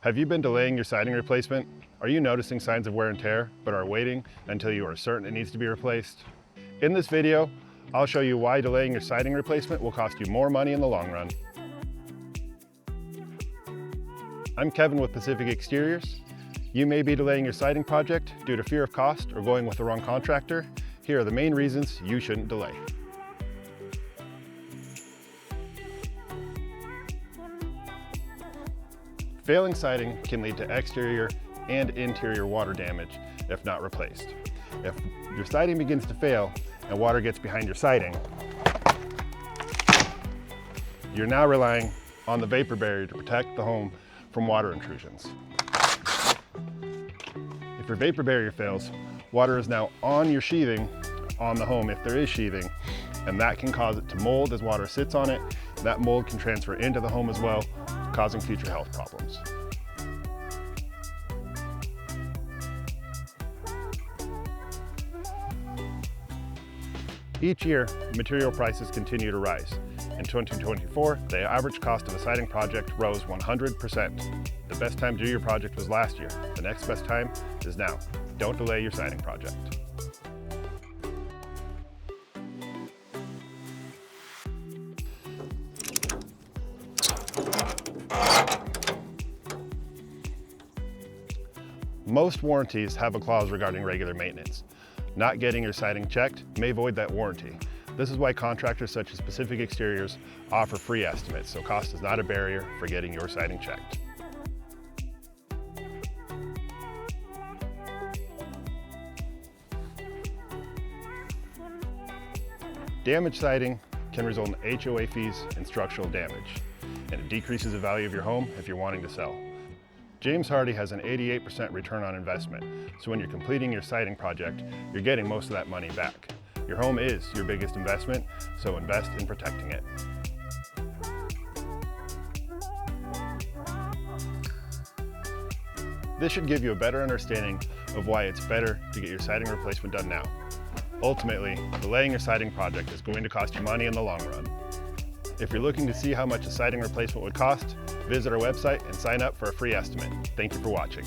Have you been delaying your siding replacement? Are you noticing signs of wear and tear, but are waiting until you are certain it needs to be replaced? In this video, I'll show you why delaying your siding replacement will cost you more money in the long run. I'm Kevin with Pacific Exteriors. You may be delaying your siding project due to fear of cost or going with the wrong contractor. Here are the main reasons you shouldn't delay. Failing siding can lead to exterior and interior water damage if not replaced. If your siding begins to fail and water gets behind your siding, you're now relying on the vapor barrier to protect the home from water intrusions. If your vapor barrier fails, water is now on your sheathing on the home if there is sheathing, and that can cause it to mold as water sits on it. That mold can transfer into the home as well, causing future health problems. Each year, material prices continue to rise. In 2024, the average cost of a siding project rose 100%. The best time to do your project was last year. The next best time is now. Don't delay your siding project. Most warranties have a clause regarding regular maintenance. Not getting your siding checked may void that warranty. This is why contractors such as Pacific Exteriors offer free estimates, so cost is not a barrier for getting your siding checked. Damaged siding can result in HOA fees and structural damage, and it decreases the value of your home if you're wanting to sell. James Hardie has an 88% return on investment, so when you're completing your siding project, you're getting most of that money back. Your home is your biggest investment, so invest in protecting it. This should give you a better understanding of why it's better to get your siding replacement done now. Ultimately, delaying your siding project is going to cost you money in the long run. If you're looking to see how much a siding replacement would cost, visit our website and sign up for a free estimate. Thank you for watching.